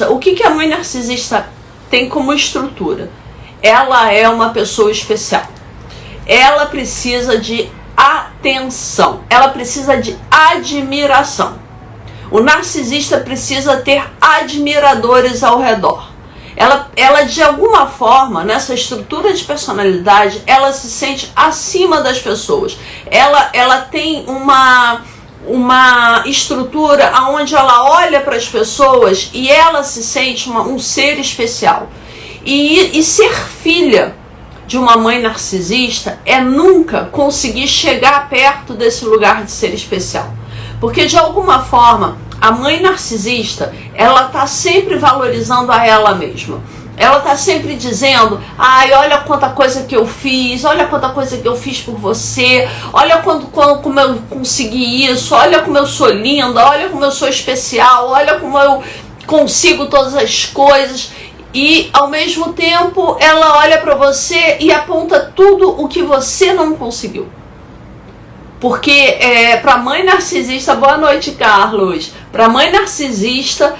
O que a mãe narcisista tem como estrutura? Ela é uma pessoa especial. Ela precisa de atenção. Ela precisa de admiração. O narcisista precisa ter admiradores ao redor. Ela de alguma forma, nessa estrutura de personalidade, ela se sente acima das pessoas. Ela tem uma estrutura onde ela olha para as pessoas e ela se sente um ser especial. E ser filha de uma mãe narcisista é nunca conseguir chegar perto desse lugar de ser especial. Porque de alguma forma, a mãe narcisista, ela está sempre valorizando a ela mesma. Ela está sempre dizendo, ai, olha quanta coisa que eu fiz, olha quanta coisa que eu fiz por você, olha como eu consegui isso, olha como eu sou linda, olha como eu sou especial, olha como eu consigo todas as coisas. E ao mesmo tempo ela olha para você e aponta tudo o que você não conseguiu. Porque para a mãe narcisista, boa noite, Carlos, para a mãe narcisista,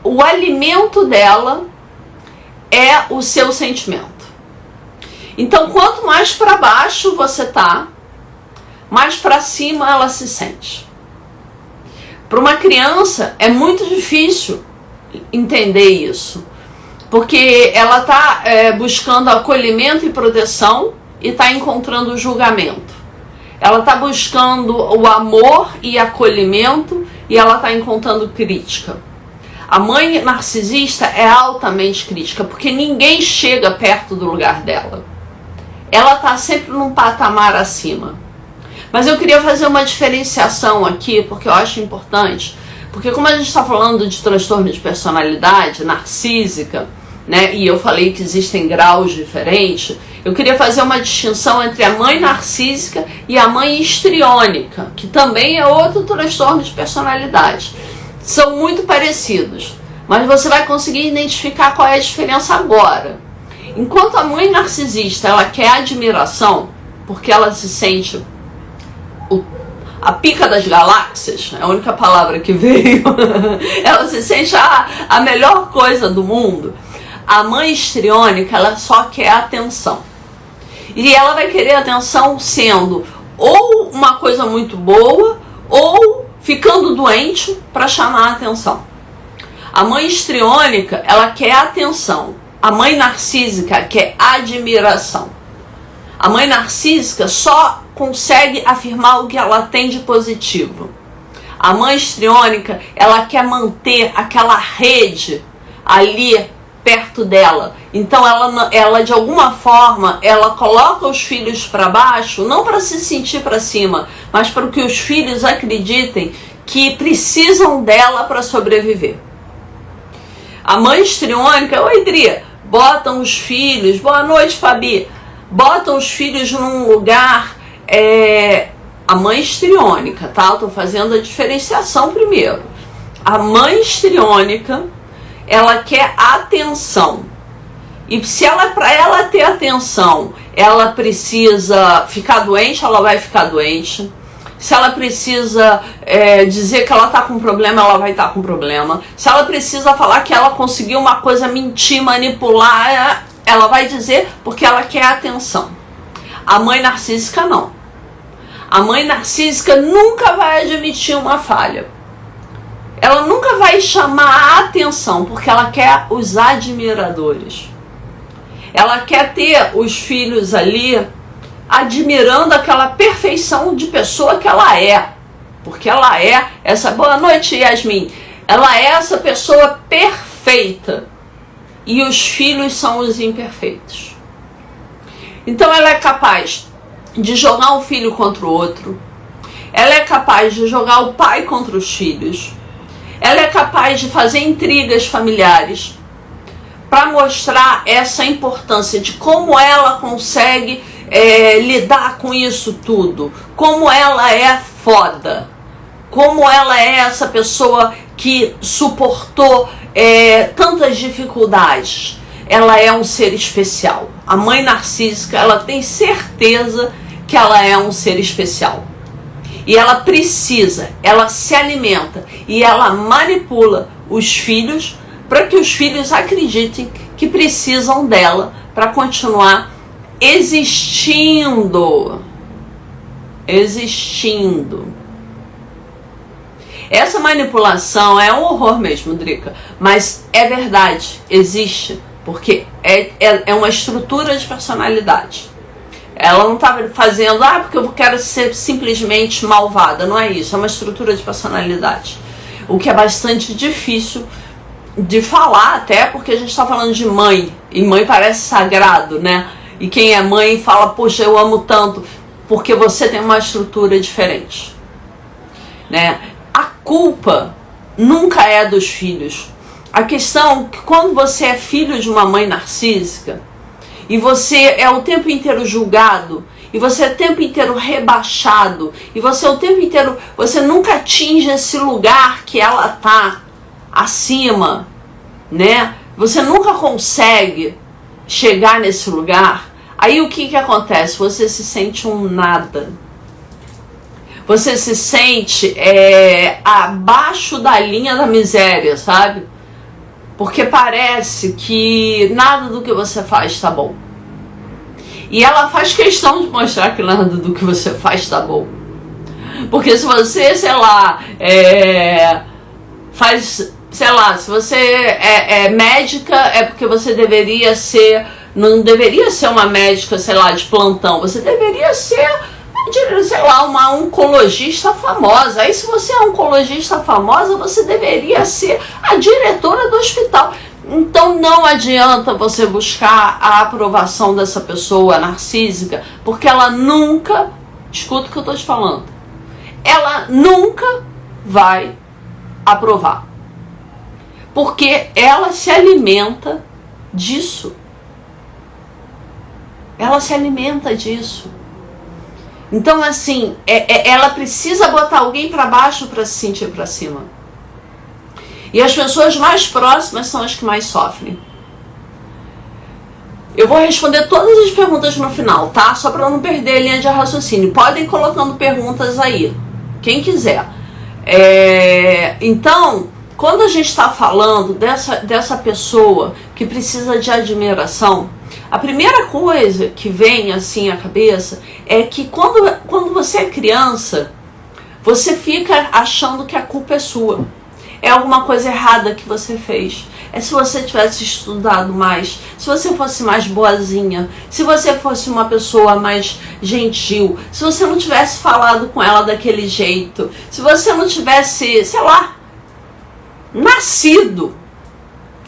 o alimento dela é o seu sentimento. Então, quanto mais para baixo você tá, mais para cima ela se sente. Para uma criança é muito difícil entender isso, porque ela tá buscando acolhimento e proteção e tá encontrando julgamento. Ela tá buscando o amor e acolhimento e ela tá encontrando crítica. A mãe narcisista é altamente crítica, porque ninguém chega perto do lugar dela. Ela está sempre num patamar acima. Mas eu queria fazer uma diferenciação aqui, porque eu acho importante. Porque como a gente está falando de transtorno de personalidade narcísica, né, e eu falei que existem graus diferentes, eu queria fazer uma distinção entre a mãe narcísica e a mãe histriônica, que também é outro transtorno de personalidade. São muito parecidos, mas você vai conseguir identificar qual é a diferença agora. Enquanto a mãe narcisista, ela quer admiração, porque ela se sente a pica das galáxias, é a única palavra que veio, ela se sente a melhor coisa do mundo. A mãe histriônica, ela só quer atenção. E ela vai querer atenção sendo ou uma coisa muito boa, ou ficando doente para chamar a atenção. A mãe histriônica, ela quer atenção. A mãe narcísica quer admiração. A mãe narcísica só consegue afirmar o que ela tem de positivo. A mãe histriônica, ela quer manter aquela rede ali perto dela. Então ela de alguma forma, ela coloca os filhos para baixo, não para se sentir para cima, mas para que os filhos acreditem que precisam dela para sobreviver. A mãe histriônica, oi Dri, botam os filhos, boa noite Fabi, botam os filhos num lugar, a mãe histriônica, tá? Eu tô fazendo a diferenciação primeiro. A mãe histriônica, ela quer atenção. E se para ela ter atenção, ela precisa ficar doente, ela vai ficar doente. Se ela precisa dizer que ela está com problema, ela vai estar com problema. Se ela precisa falar que ela conseguiu uma coisa, mentir, manipular, ela vai dizer porque ela quer atenção. A mãe narcísica não. A mãe narcísica nunca vai admitir uma falha. Ela nunca vai chamar a atenção, porque ela quer os admiradores. Ela quer ter os filhos ali admirando aquela perfeição de pessoa que ela é. Porque ela é essa... Boa noite, Yasmin. Ela é essa pessoa perfeita. E os filhos são os imperfeitos. Então ela é capaz de jogar um filho contra o outro. Ela é capaz de jogar o pai contra os filhos. Ela é capaz de fazer intrigas familiares para mostrar essa importância de como ela consegue lidar com isso tudo, como ela é foda, como ela é essa pessoa que suportou tantas dificuldades. Ela é um ser especial. A mãe narcísica, ela tem certeza que ela é um ser especial. E ela precisa, ela se alimenta e ela manipula os filhos, para que os filhos acreditem que precisam dela para continuar existindo. Essa manipulação é um horror mesmo, Drica, mas é verdade, existe, porque é uma estrutura de personalidade. Ela não está fazendo, porque eu quero ser simplesmente malvada, não é isso, é uma estrutura de personalidade. O que é bastante difícil de falar, até porque a gente está falando de mãe, e mãe parece sagrado, né? E quem é mãe fala, poxa, eu amo tanto, porque você tem uma estrutura diferente, né? A culpa nunca é dos filhos. A questão é que quando você é filho de uma mãe narcísica, e você é o tempo inteiro julgado, e você é o tempo inteiro rebaixado, e você é o tempo inteiro, você nunca atinge esse lugar que ela tá acima, né? Você nunca consegue chegar nesse lugar. Aí o que acontece? Você se sente um nada. Você se sente abaixo da linha da miséria, sabe? Porque parece que nada do que você faz está bom. E ela faz questão de mostrar que nada do que você faz está bom. Porque se você, sei lá, faz, sei lá, se você é médica, é porque você deveria ser, não deveria ser uma médica, sei lá, de plantão. Você deveria ser, sei lá, uma oncologista famosa. Aí se você é oncologista famosa, você deveria ser a diretora do hospital. Então não adianta você buscar a aprovação dessa pessoa narcísica, porque ela nunca, escuta o que eu estou te falando, ela nunca vai aprovar. Porque ela se alimenta disso. Ela se alimenta disso. Então, assim, ela precisa botar alguém para baixo para se sentir para cima. E as pessoas mais próximas são as que mais sofrem. Eu vou responder todas as perguntas no final, tá? Só para não perder a linha de raciocínio. Podem ir colocando perguntas aí, quem quiser. Então, quando a gente está falando dessa pessoa que precisa de admiração, a primeira coisa que vem assim à cabeça é que quando você é criança, você fica achando que a culpa é sua. É alguma coisa errada que você fez. É se você tivesse estudado mais, se você fosse mais boazinha, se você fosse uma pessoa mais gentil, se você não tivesse falado com ela daquele jeito, se você não tivesse, sei lá, nascido,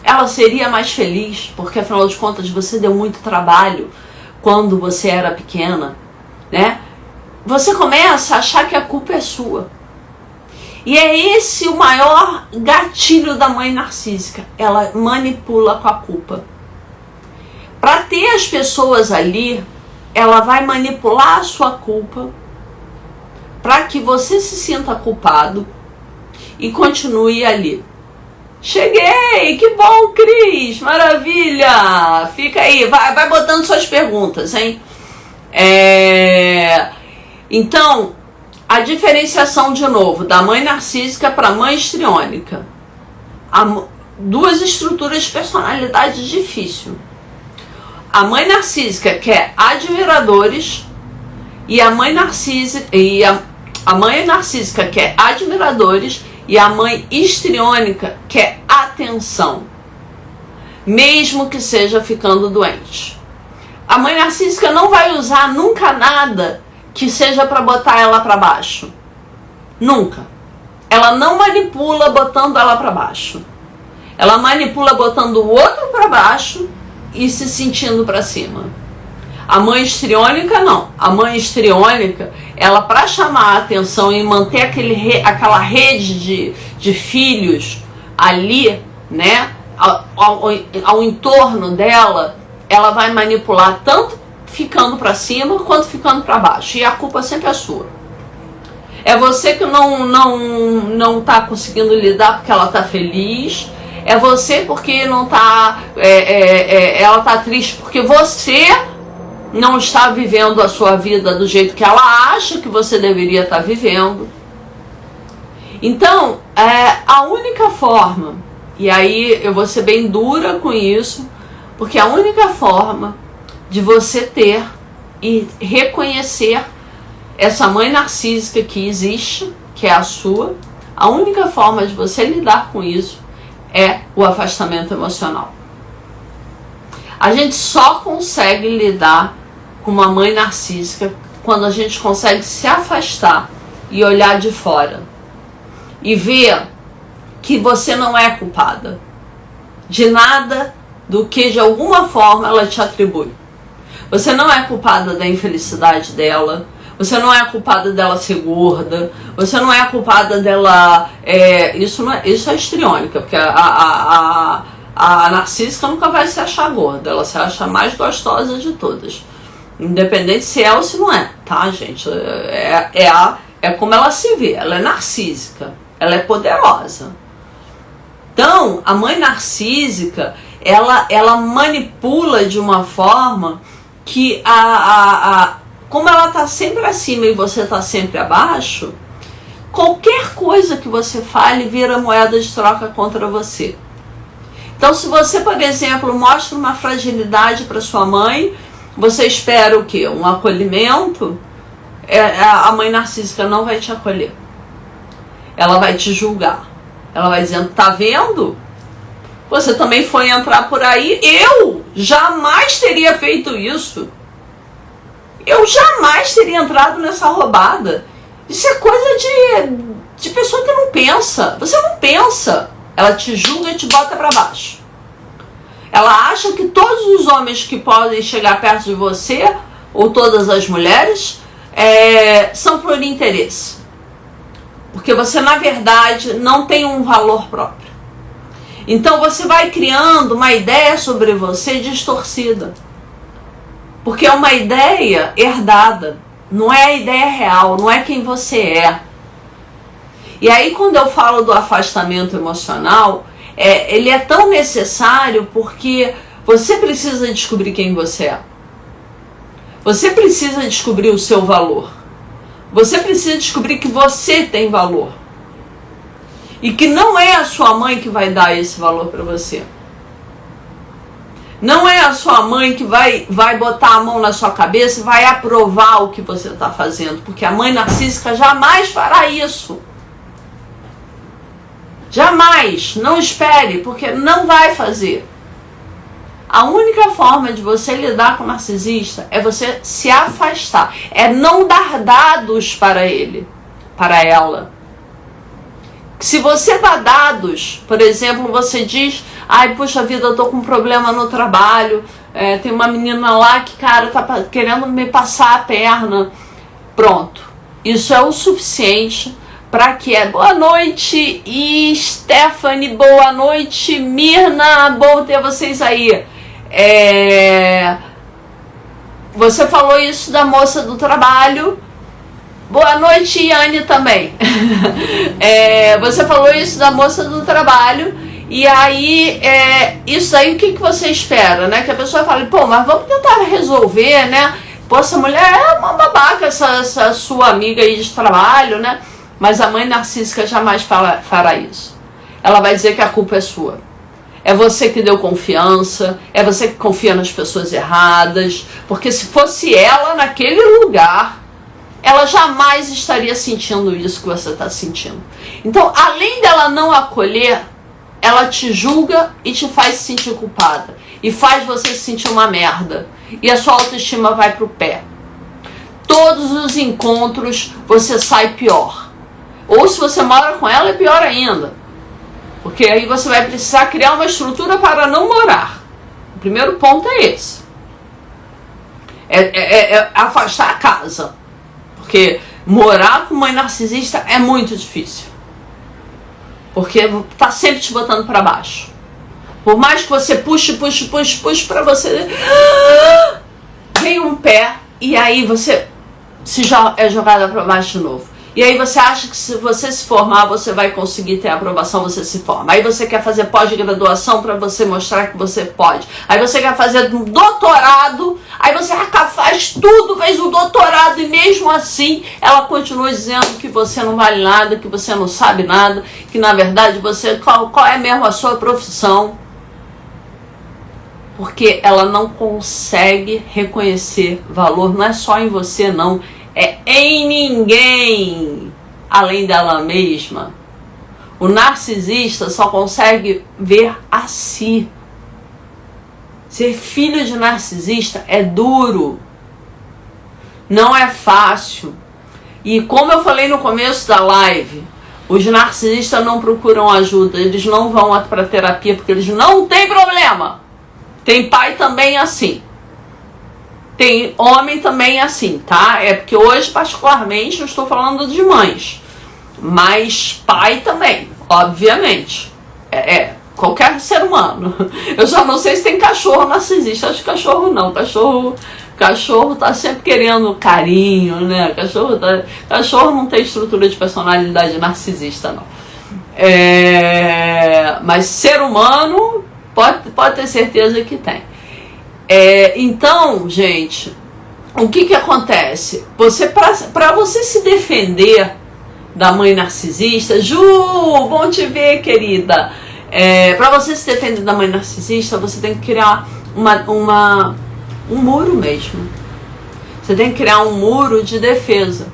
ela seria mais feliz, porque afinal de contas você deu muito trabalho quando você era pequena, né? Você começa a achar que a culpa é sua. E é esse o maior gatilho da mãe narcísica. Ela manipula com a culpa. Para ter as pessoas ali, ela vai manipular a sua culpa para que você se sinta culpado e continue ali. Cheguei! Que bom, Cris! Maravilha! Fica aí, vai botando suas perguntas, hein? Então, a diferenciação, de novo, da mãe narcísica para a mãe histriônica. Duas estruturas de personalidade difícil. A mãe narcísica quer admiradores e a mãe narcísica quer admiradores e a mãe histriônica quer atenção, mesmo que seja ficando doente. A mãe narcísica não vai usar nunca nada que seja para botar ela para baixo. Nunca. Ela não manipula botando ela para baixo. Ela manipula botando o outro para baixo e se sentindo para cima. A mãe histriônica não. A mãe histriônica, ela, para chamar a atenção e manter aquela rede de filhos ali, né, ao entorno dela, ela vai manipular tanto ficando para cima quanto ficando para baixo. E a culpa sempre é sua. É você que não tá conseguindo lidar porque ela tá feliz. É você porque não tá... ela tá triste porque você não está vivendo a sua vida do jeito que ela acha que você deveria estar vivendo. Então, a única forma E aí eu vou ser bem dura com isso, porque a única forma de você ter e reconhecer essa mãe narcísica que existe, que é a sua, a única forma de você lidar com isso é o afastamento emocional. A gente só consegue lidar com uma mãe narcísica quando a gente consegue se afastar e olhar de fora e ver que você não é culpada de nada do que de alguma forma ela te atribui. Você não é culpada da infelicidade dela, você não é culpada dela ser gorda, você não é culpada dela... isso é histriônica, porque a narcísica nunca vai se achar gorda, ela se acha a mais gostosa de todas. Independente se é ou se não é, tá, gente? É como ela se vê, ela é narcísica, ela é poderosa. Então, a mãe narcísica, ela manipula de uma forma que como ela está sempre acima e você está sempre abaixo, qualquer coisa que você fale vira moeda de troca contra você. Então, se você, por exemplo, mostra uma fragilidade para sua mãe, você espera o quê? Um acolhimento? A mãe narcísica não vai te acolher. Ela vai te julgar. Ela vai dizendo, tá vendo? Você também foi entrar por aí. Eu jamais teria feito isso. Eu jamais teria entrado nessa roubada. Isso é coisa de pessoa que não pensa. Você não pensa. Ela te julga e te bota para baixo. Ela acha que todos os homens que podem chegar perto de você, ou todas as mulheres, são por interesse. Porque você, na verdade, não tem um valor próprio. Então você vai criando uma ideia sobre você distorcida. Porque é uma ideia herdada. Não é a ideia real, não é quem você é. E aí, quando eu falo do afastamento emocional, ele é tão necessário porque você precisa descobrir quem você é. Você precisa descobrir o seu valor. Você precisa descobrir que você tem valor. E que não é a sua mãe que vai dar esse valor para você. Não é a sua mãe que vai botar a mão na sua cabeça e vai aprovar o que você está fazendo. Porque a mãe narcísica jamais fará isso. Jamais. Não espere, porque não vai fazer. A única forma de você lidar com o narcisista é você se afastar. É não dar dados para ele, para ela. Se você dá dados, por exemplo, você diz, ai, puxa vida, eu tô com um problema no trabalho, tem uma menina lá que, cara, tá querendo me passar a perna. Pronto. Isso é o suficiente para que boa noite, e Stephanie, boa noite, Mirna, bom ter vocês aí. Você falou isso da moça do trabalho. Boa noite, Yane, também. Você falou isso da moça do trabalho. E aí, isso aí, o que você espera, né? Que a pessoa fale, pô, mas vamos tentar resolver, né? Pô, essa mulher é uma babaca, essa sua amiga aí de trabalho, né? Mas a mãe narcísica jamais fará isso. Ela vai dizer que a culpa é sua. É você que deu confiança, é você que confia nas pessoas erradas, porque se fosse ela naquele lugar, ela jamais estaria sentindo isso que você está sentindo. Então, além dela não acolher, ela te julga e te faz se sentir culpada. E faz você se sentir uma merda. E a sua autoestima vai pro pé. Todos os encontros você sai pior. Ou se você mora com ela, é pior ainda. Porque aí você vai precisar criar uma estrutura para não morar. O primeiro ponto é esse. Afastar a casa. Porque morar com mãe narcisista é muito difícil. Porque tá sempre te botando para baixo. Por mais que você puxe para você, vem um pé e aí você é jogada para baixo de novo. E aí você acha que se você se formar, você vai conseguir ter aprovação, você se forma. Aí você quer fazer pós-graduação para você mostrar que você pode. Aí você quer fazer um doutorado, aí você faz tudo, fez o doutorado e mesmo assim ela continua dizendo que você não vale nada, que você não sabe nada, que na verdade você qual é mesmo a sua profissão. Porque ela não consegue reconhecer valor, não é só em você não, é em ninguém além dela mesma. O narcisista só consegue ver a si. Ser filho de narcisista é duro, não é fácil. E como eu falei no começo da live, os narcisistas não procuram ajuda, eles não vão para terapia porque eles não têm problema. Tem pai também assim. Tem homem também assim, tá? É porque hoje, particularmente, eu estou falando de mães. Mas pai também, obviamente. Qualquer ser humano. Eu só não sei se tem cachorro narcisista. Acho que cachorro não. Cachorro tá sempre querendo carinho, né? Cachorro não tem estrutura de personalidade narcisista, não. Mas ser humano pode ter certeza que tem. Então, gente, o que acontece? Para você se defender da mãe narcisista, Ju, bom te ver, querida. Para você se defender da mãe narcisista, você tem que criar um muro mesmo. Você tem que criar um muro de defesa.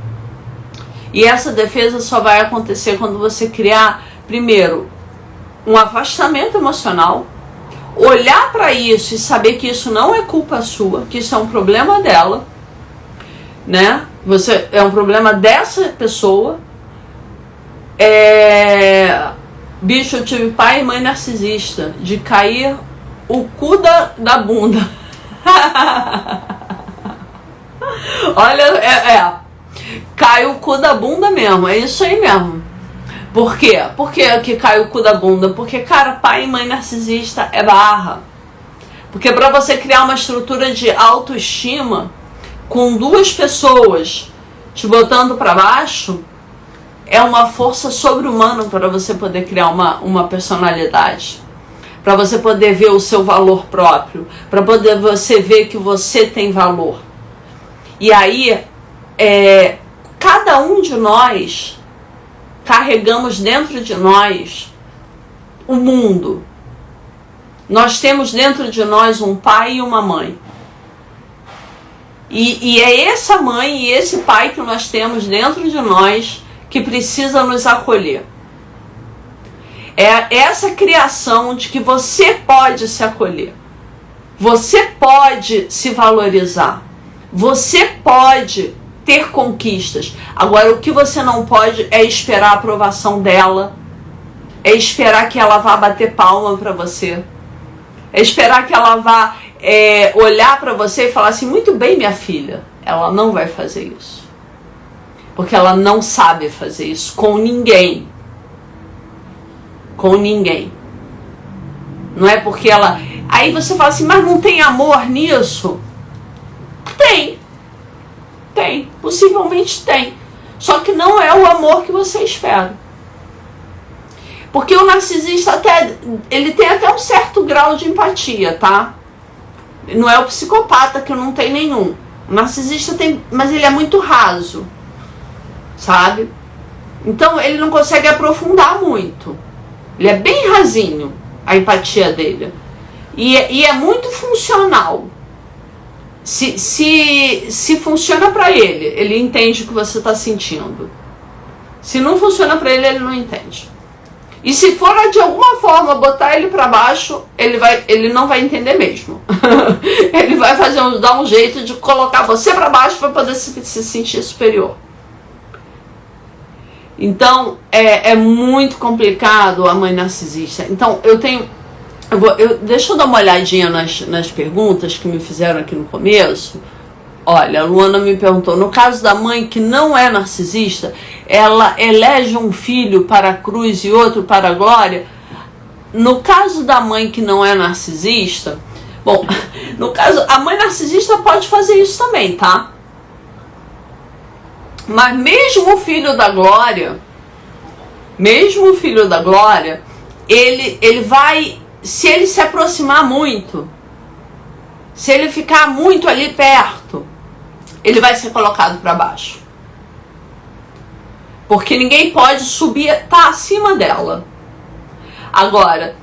E essa defesa só vai acontecer quando você criar, primeiro, um afastamento emocional. Olhar para isso e saber que isso não é culpa sua, que isso é um problema dela, né? É um problema dessa pessoa. Bicho, eu tive pai e mãe narcisista, de cair o cu da bunda. Olha, cai o cu da bunda mesmo, é isso aí mesmo. Por quê? Por que cai o cu da bunda? Porque, cara, pai e mãe narcisista é barra. Porque para você criar uma estrutura de autoestima com duas pessoas te botando para baixo, é uma força sobre-humana para você poder criar uma personalidade. Para você poder ver o seu valor próprio. Para poder você ver que você tem valor. E aí, cada um de nós carregamos dentro de nós o mundo. Nós temos dentro de nós um pai e uma mãe. E é essa mãe e esse pai que nós temos dentro de nós que precisa nos acolher. É essa criação de que você pode se acolher. Você pode se valorizar. Você pode ter conquistas. Agora, o que você não pode é esperar a aprovação dela, é esperar que ela vá bater palma para você, é esperar que ela vá olhar para você e falar assim, muito bem, minha filha. Ela não vai fazer isso, porque ela não sabe fazer isso com ninguém. Com ninguém. Não é porque ela... Aí você fala assim, mas não tem amor nisso? Tem, possivelmente tem. Só que não é o amor que você espera. Porque o narcisista ele tem até um certo grau de empatia, tá? Não é o psicopata que não tem nenhum. O narcisista tem, mas ele é muito raso, sabe? Então ele não consegue aprofundar muito. Ele é bem rasinho, a empatia dele. E é muito funcional. Se funciona pra ele, ele entende o que você tá sentindo. Se não funciona pra ele, ele não entende. E se for de alguma forma botar ele pra baixo, ele não vai entender mesmo. Ele vai dar um jeito de colocar você pra baixo pra poder se sentir superior. Então, é muito complicado a mãe narcisista. Então, deixa eu dar uma olhadinha nas perguntas que me fizeram aqui no começo. Olha, a Luana me perguntou, no caso da mãe que não é narcisista, ela elege um filho para a cruz e outro para a glória? No caso da mãe que não é narcisista, bom, no caso, a mãe narcisista pode fazer isso também, tá? Mas mesmo o filho da glória, ele vai, se ele se aproximar muito, se ele ficar muito ali perto, ele vai ser colocado para baixo. Porque ninguém pode subir, tá acima dela. Agora,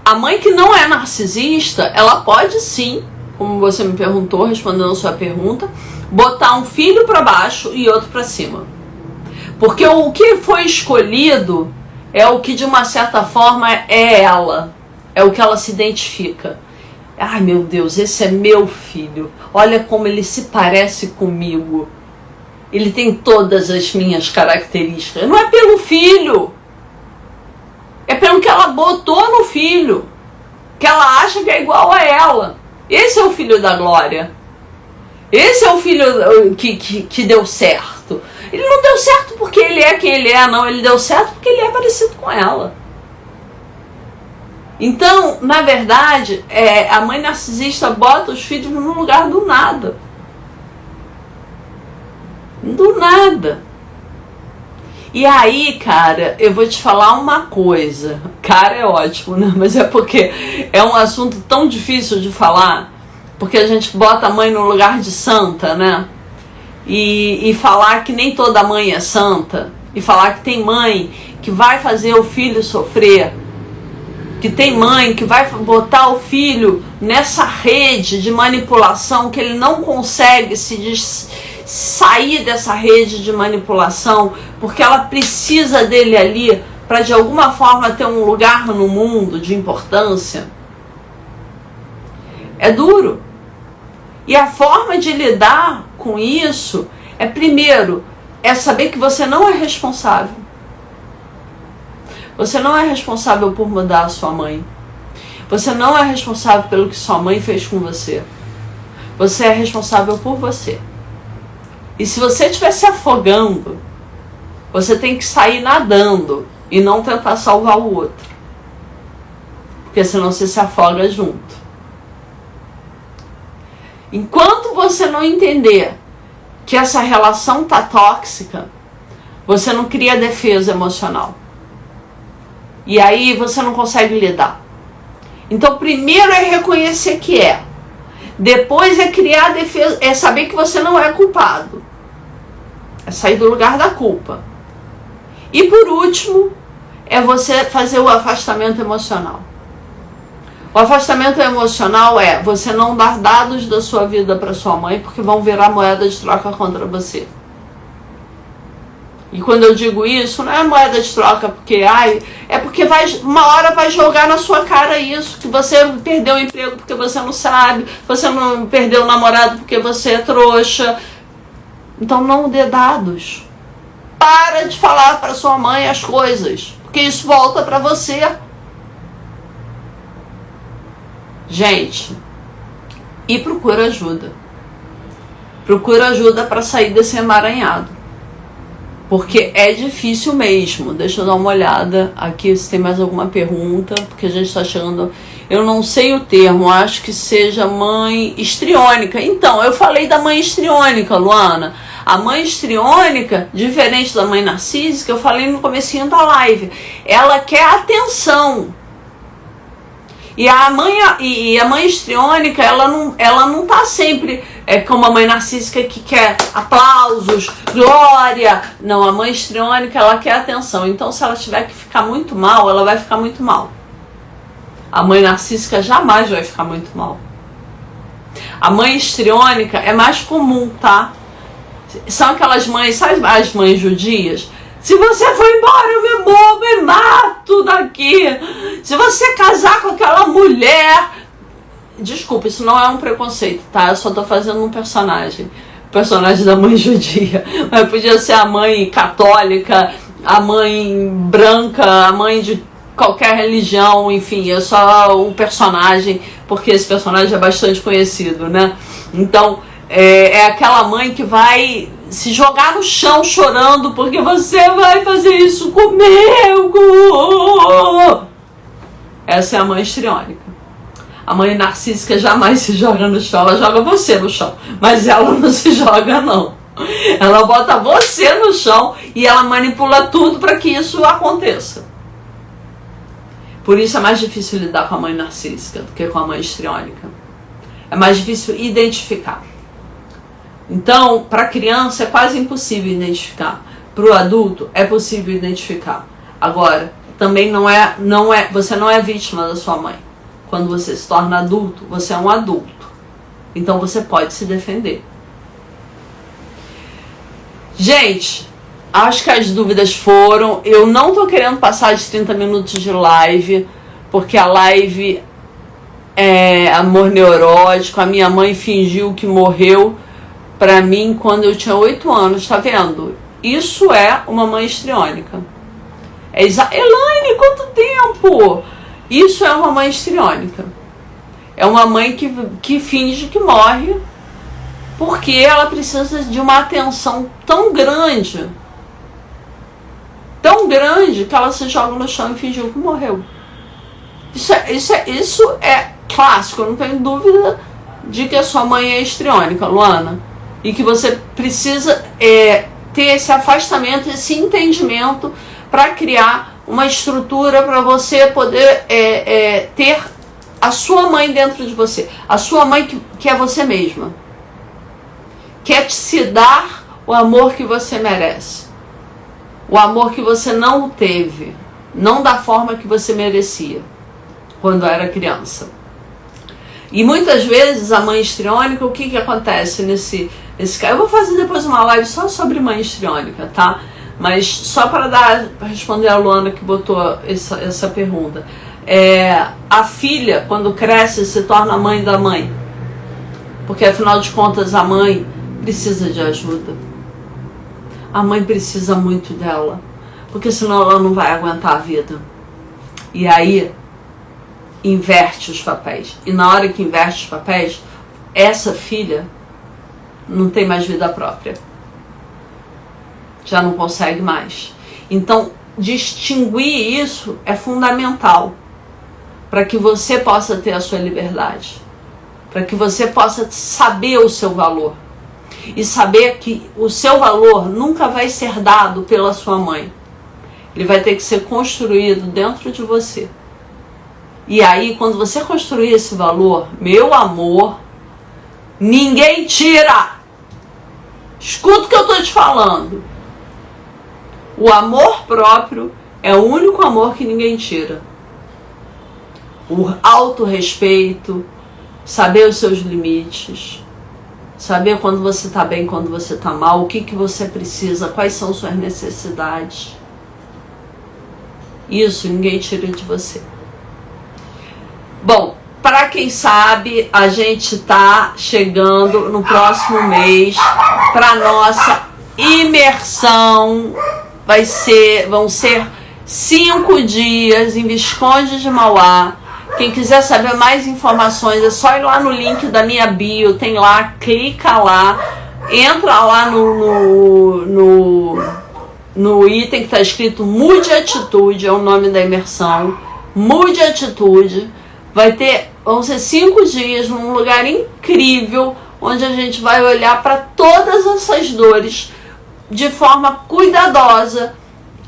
a mãe que não é narcisista, ela pode sim, como você me perguntou, respondendo a sua pergunta, botar um filho para baixo e outro para cima. Porque o que foi escolhido é o que de uma certa forma é ela, é o que ela se identifica. Ai meu Deus, esse é meu filho, olha como ele se parece comigo, ele tem todas as minhas características. Não é pelo filho, é pelo que ela botou no filho, que ela acha que é igual a ela. Esse é o filho da glória, esse é o filho que deu certo. Ele não deu certo porque ele é quem ele é, não, ele deu certo porque ele é parecido com ela. Então, na verdade, a mãe narcisista bota os filhos no lugar do nada. Do nada. E aí, cara, eu vou te falar uma coisa. Cara, é ótimo, né? Mas é porque é um assunto tão difícil de falar, porque a gente bota a mãe no lugar de santa, né? E falar que nem toda mãe é santa, e falar que tem mãe que vai fazer o filho sofrer, que tem mãe que vai botar o filho nessa rede de manipulação que ele não consegue sair dessa rede de manipulação, porque ela precisa dele ali para de alguma forma ter um lugar no mundo de importância. É duro. E a forma de lidar com isso primeiro, saber que você não é responsável. Você não é responsável por mudar a sua mãe. Você não é responsável pelo que sua mãe fez com você. Você é responsável por você. E se você estiver se afogando, você tem que sair nadando e não tentar salvar o outro. Porque senão você se afoga junto. Enquanto você não entender que essa relação tá tóxica, você não cria defesa emocional. E aí você não consegue lidar. Então primeiro é reconhecer que é. Depois é criar defesa, é saber que você não é culpado. É sair do lugar da culpa. E por último, é você fazer o afastamento emocional. O afastamento emocional é você não dar dados da sua vida para sua mãe, porque vão virar moeda de troca contra você. E quando eu digo isso, não é moeda de troca porque, é porque uma hora vai jogar na sua cara isso, que você perdeu o emprego porque você não sabe, você não perdeu o namorado porque você é trouxa. Então não dê dados. Para de falar para sua mãe as coisas, porque isso volta para você. Gente, e procura ajuda. Procura ajuda para sair desse emaranhado. Porque é difícil mesmo. Deixa eu dar uma olhada aqui se tem mais alguma pergunta, porque a gente está chegando... Eu não sei o termo, acho que seja mãe histriônica. Então, eu falei da mãe histriônica, Luana. A mãe histriônica, diferente da mãe narcísica, eu falei no comecinho da live. Ela quer atenção. E a mãe histriônica, ela não tá sempre como a mãe narcísica que quer aplausos, glória. Não, a mãe histriônica, ela quer atenção. Então, se ela tiver que ficar muito mal, ela vai ficar muito mal. A mãe narcísica jamais vai ficar muito mal. A mãe histriônica é mais comum, tá? São aquelas mães, sabe as mães judias? Se você for embora, eu me mato daqui. Se você casar com aquela mulher... Desculpa, isso não é um preconceito, tá? Eu só tô fazendo um personagem. O personagem da mãe judia. Mas podia ser a mãe católica, a mãe branca, a mãe de qualquer religião, enfim. É só um personagem, porque esse personagem é bastante conhecido, né? Então, é aquela mãe que vai... se jogar no chão chorando porque você vai fazer isso comigo. Essa é a mãe histriônica. A mãe narcísica jamais se joga no chão, ela joga você no chão, mas ela não se joga não. Ela bota você no chão e ela manipula tudo para que isso aconteça. Por isso é mais difícil lidar com a mãe narcísica do que com a mãe histriônica. É mais difícil identificar. Então, para a criança é quase impossível identificar. Para o adulto é possível identificar. Agora, também você não é vítima da sua mãe. Quando você se torna adulto, você é um adulto. Então você pode se defender. Gente, acho que as dúvidas foram. Eu não tô querendo passar de 30 minutos de live, porque a live é amor neurótico. A minha mãe fingiu que morreu pra mim quando eu tinha 8 anos, tá vendo? Isso é uma mãe histriônica. Elaine, quanto tempo? Isso é uma mãe histriônica. É uma mãe que finge que morre porque ela precisa de uma atenção tão grande que ela se joga no chão e fingiu que morreu. Isso é clássico. Eu não tenho dúvida de que a sua mãe é histriônica, Luana, e que você precisa ter esse afastamento, esse entendimento para criar uma estrutura para você poder ter a sua mãe dentro de você. A sua mãe que é você mesma. Quer te dar o amor que você merece. O amor que você não teve. Não da forma que você merecia quando era criança. E muitas vezes a mãe histriônica, o que acontece nesse caso? Eu vou fazer depois uma live só sobre mãe histriônica, tá? Mas só para responder a Luana que botou essa pergunta. A filha, quando cresce, se torna mãe da mãe. Porque afinal de contas a mãe precisa de ajuda. A mãe precisa muito dela. Porque senão ela não vai aguentar a vida. E aí inverte os papéis. E na hora que inverte os papéis, essa filha não tem mais vida própria. Já não consegue mais. Então, distinguir isso é fundamental para que você possa ter a sua liberdade, para que você possa saber o seu valor e saber que o seu valor nunca vai ser dado pela sua mãe. Ele vai ter que ser construído dentro de você. E aí, quando você construir esse valor, meu amor, ninguém tira. Escuta o que eu estou te falando. O amor próprio é o único amor que ninguém tira. O autorrespeito, saber os seus limites, saber quando você está bem, quando você está mal, o que você precisa, quais são suas necessidades. Isso ninguém tira de você. Bom, para quem sabe, a gente está chegando no próximo mês para nossa imersão. Vão ser 5 dias em Visconde de Mauá. Quem quiser saber mais informações é só ir lá no link da minha bio, tem lá, clica lá, entra lá no item que está escrito Mude Atitude, é o nome da imersão, Mude Atitude. Vão ser 5 dias num lugar incrível, onde a gente vai olhar para todas essas dores de forma cuidadosa,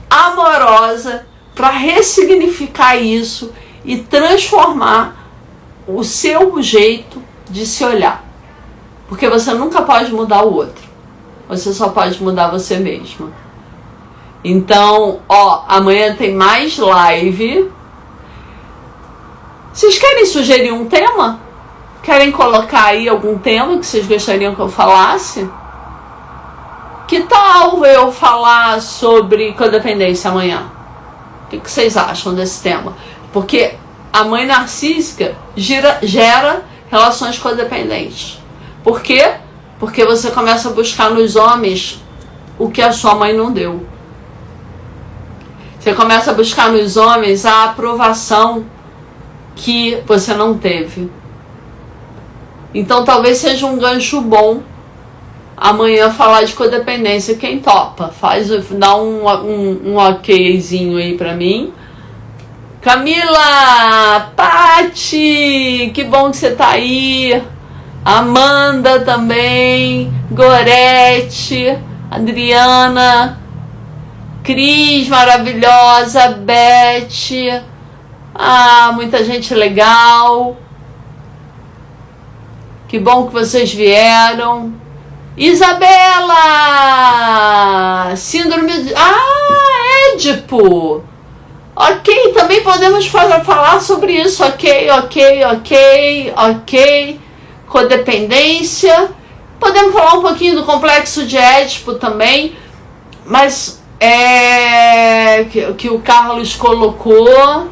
amorosa, para ressignificar isso e transformar o seu jeito de se olhar. Porque você nunca pode mudar o outro. Você só pode mudar você mesma. Então, amanhã tem mais live. Vocês querem sugerir um tema? Querem colocar aí algum tema que vocês gostariam que eu falasse? Que tal eu falar sobre codependência amanhã? O que vocês acham desse tema? Porque a mãe narcísica gera relações codependentes. Por quê? Porque você começa a buscar nos homens o que a sua mãe não deu. Você começa a buscar nos homens a aprovação que você não teve. Então talvez seja um gancho bom amanhã falar de codependência. Quem topa? Dá um okzinho aí pra mim. Camila, Pati, que bom que você tá aí. Amanda também, Gorete, Adriana, Cris, maravilhosa, Beth, muita gente legal. Que bom que vocês vieram. Isabela! Síndrome de... Édipo! Ok, também podemos falar sobre isso. Ok. Codependência. Podemos falar um pouquinho do complexo de Édipo também. Mas que o Carlos colocou.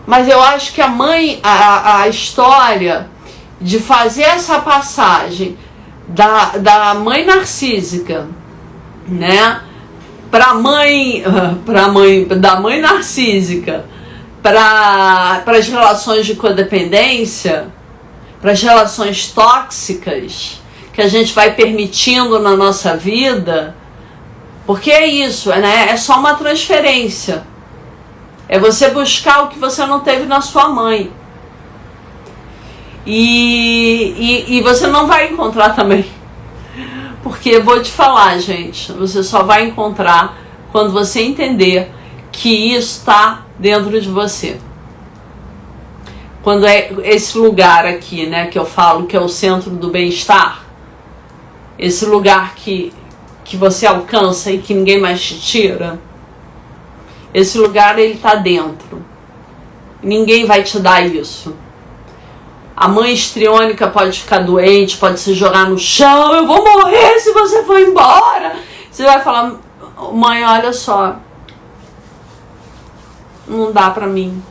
Mas eu acho que a história de fazer essa passagem da mãe narcísica, né, da mãe narcísica para as relações de codependência, para as relações tóxicas que a gente vai permitindo na nossa vida, porque é isso, né? É só uma transferência. É você buscar o que você não teve na sua mãe. E você não vai encontrar também. Porque eu vou te falar, gente, você só vai encontrar quando você entender que isso está dentro de você. Quando é esse lugar aqui, né, que eu falo que é o centro do bem-estar, esse lugar que você alcança e que ninguém mais te tira, esse lugar ele está dentro. Ninguém vai te dar isso. A mãe histriônica pode ficar doente, pode se jogar no chão, eu vou morrer se você for embora. Você vai falar, mãe, olha só, não dá pra mim.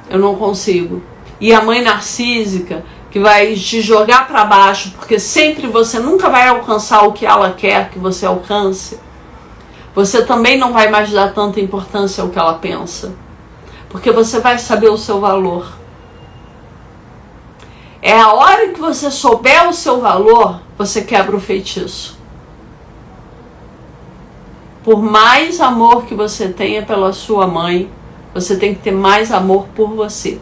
Eu não consigo. E a mãe narcísica, que vai te jogar pra baixo, porque sempre você nunca vai alcançar o que ela quer que você alcance. Você também não vai mais dar tanta importância ao que ela pensa. Porque você vai saber o seu valor. É a hora que você souber o seu valor, você quebra o feitiço. Por mais amor que você tenha pela sua mãe, você tem que ter mais amor por você.